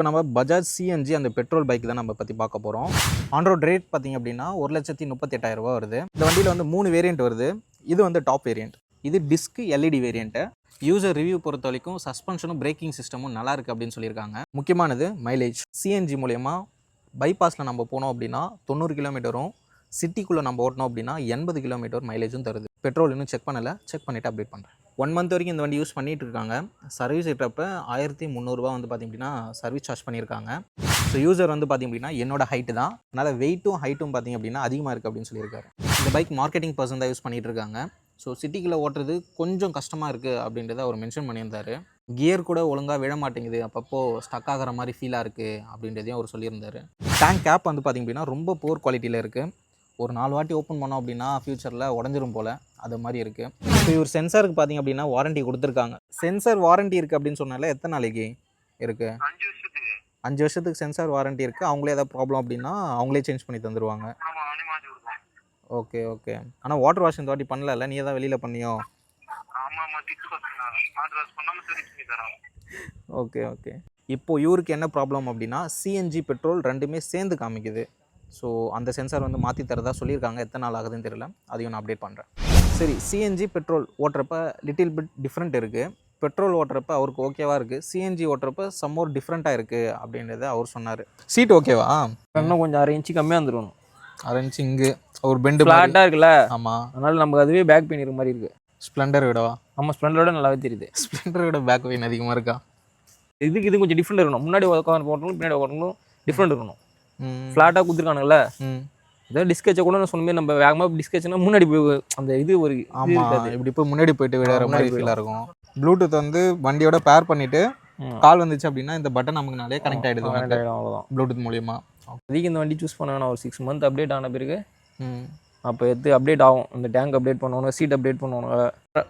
இப்போ நம்ம பஜாஜ் சிஎன்ஜி அந்த பெட்ரோல் பைக் தான் நம்ம பற்றி பார்க்க போகிறோம். ஆன் ரோட் ரேட் பார்த்திங்க அப்படின்னா 1,38,000 வருது. இந்த வண்டியில் வந்து 3 வேரியண்ட் வருது. இது வந்து டாப் வேரியண்ட். இது disk LED variant. User review பொறுத்த வரைக்கும் சஸ்பென்ஷனும் பிரேக்கிங் சிஸ்டமும் நல்லா இருக்குது அப்படின்னு சொல்லியிருக்காங்க. முக்கியமானது மைலேஜ். சிஎன்ஜி மூலயமா பைபாஸில் நம்ம போனோம் அப்படின்னா 90 கிலோமீட்டரும், சிட்டிக்குள்ளே நம்ம ஓட்டணும் அப்படின்னா 80 கிலோமீட்டர் மைலேஜும் தருது. பெட்ரோல் இன்னும் செக் பண்ணலை, செக் பண்ணிவிட்டு அப்டேட் பண்ணுறேன். 1 மந்த் வரைக்கும் இந்த வண்டி யூஸ் பண்ணிகிட்டு இருக்காங்க. சர்வீஸ் விட்டப்போ 1,300 வந்து பார்த்திங்க அப்படின்னா சர்வீஸ் சார்ஜ் பண்ணியிருக்காங்க. ஸோ யூசர் வந்து பார்த்திங்க அப்படின்னா என்னோட ஹைட்டு தான், அதனால் வெயிட்டும் ஹைட்டும் பார்த்திங்க அப்படின்னா அதிகமாக இருக்குது அப்படின்னு சொல்லியிருக்காரு. இந்த பைக் மார்க்கெட்டிங் பர்சன் தான் யூஸ் பண்ணிகிட்டு இருக்காங்க. ஸோ சிட்டிக்குள்ளே ஓட்டுறது கொஞ்சம் கஷ்டமாக இருக்குது அப்படின்றத அவர் மென்ஷன் பண்ணியிருந்தார். கியர் கூட ஒழுங்காக விழ மாட்டேங்குது, அப்பப்போ ஸ்டக் ஆகிற மாதிரி ஃபீலாக இருக்குது அப்படின்றதையும் அவர் சொல்லியிருந்தார். டேங்க் கேப் வந்து பார்த்திங்க அப்படின்னா ரொம்ப புவர் குவாலிட்டியில் இருக்குது. ஒரு 4 வாட்டி ஓப்பன் பண்ணோம் அப்படின்னா ஃப்யூச்சரில் உடஞ்சிரும் போல், அது மாதிரி இருக்குது. இப்போ இவர் சென்சாருக்கு பார்த்திங்க அப்படின்னா வாரண்ட்டி கொடுத்துருக்காங்க. சென்சார் வாரண்ட்டி இருக்குது அப்படின்னு சொன்னால எத்தனை நாளைக்கு இருக்குது? 5 வருஷத்துக்கு சென்சார் வாரண்ட்டி இருக்குது. அவங்களே ஏதாவது ப்ராப்ளம் அப்படின்னா அவங்களே சேஞ்ச் பண்ணி தந்துடுவாங்க. Okay okay. ஆனால் வாட்டர் வாஷ் இந்த வாட்டி பண்ணல, நீ தான் வெளியில் பண்ணியோ? Okay okay. இப்போது இவருக்கு என்ன ப்ராப்ளம் அப்படின்னா சிஎன்ஜி பெட்ரோல் ரெண்டுமே சேர்ந்து காமிக்குது. ஸோ அந்த சென்சார் வந்து மாற்றி தரதா சொல்லியிருக்காங்க. எத்தனை நாள் ஆகுதுன்னு தெரியல, அதையும் நான் அப்டேட் பண்ணுறேன். சரி, சிஎன்ஜி பெட்ரோல் ஓட்டுறப்ப லிட்டில் பிட் டிஃப்ரெண்ட் இருக்குது. பெட்ரோல் ஓட்டுறப்ப அவருக்கு ஓகேவா இருக்குது, சிஎன்ஜி ஓட்டுறப்ப சம்மோர் டிஃப்ரெண்ட்டாக இருக்குது அப்படின்றத அவர் சொன்னார். சீட் ஓகேவா? இன்னும் கொஞ்சம் 1/2 இன்ச்சு கம்மியாக வந்துடும். 1/2 இன்ச்சு இங்கு ஒரு பெண்டு ஃப்ளாட்டாக இருக்குல்ல. ஆமாம், அதனால் நமக்கு அதுவே பேக் பெயின் இருக்க மாதிரி இருக்குது. ஸ்ப்ளெண்டர் விடவா? ஆமாம், ஸ்ப்ளெண்டரோட நல்லாவே தெரியுது. ஸ்ப்ளெண்டரை விட பேக் பெயின் அதிகமாக இருக்கா? இது கொஞ்சம் டிஃப்ரெண்ட் இருக்கணும். முன்னாடி உட்காந்து போட்டணும், பின்னாடி உட்காரணும், டிஃப்ரெண்ட் இருக்கணும். ஃப்ளாட்டாக கொடுத்துருக்கானுங்கள, ஏதோ டிஸ்கேச்சை கூட நான் சொன்ன மாதிரி நம்ம வேகமாக டிஸ்கேச்சுனா முன்னாடி போய் அந்த இது ஒரு இப்படி போய் முன்னாடி போயிட்டு விடுற மாதிரி ஃபீலாக இருக்கும். ப்ளூடூத் வந்து வண்டியோட பேர் பண்ணிவிட்டு கால் வந்துச்சு அப்படின்னா இந்த பட்டன் நமக்கு நாளே கனெக்ட் ஆகிடுது. அவ்வளோதான் ப்ளூடூத் மூலியமா. அதுக்கு இந்த வண்டி சூஸ் பண்ண ஒரு 6 மந்த் அப்டேட் ஆன பிறகு அப்போ அப்டேட் ஆகும். இந்த டேங்க் அப்டேட் பண்ணுவாங்க, சீட் அப்டேட் பண்ணுவாங்க.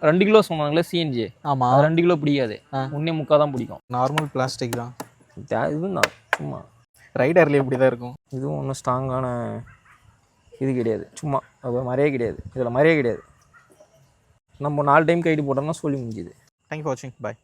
2 கிலோ சொன்னாங்களே சிஎன்ஜி. ஆமாம், 2 கிலோ பிடிக்காது, 1.75 தான் பிடிக்கும். நார்மல் பிளாஸ்டிக் தான் இதுதான். சும்மா ரைடர்லேயே இப்படி தான் இருக்கும். இதுவும் ஒன்றும் ஸ்ட்ராங்கான இது கிடையாது. சும்மா அது மாதிரியே கிடையாது, இதில் மாதிரியே கிடையாது. நம்ம 4 டைம் கைடு போட்டோம்னா சொல்லி முடிஞ்சுது. தேங்க்யூ ஃபார் வாட்சிங். பாய்.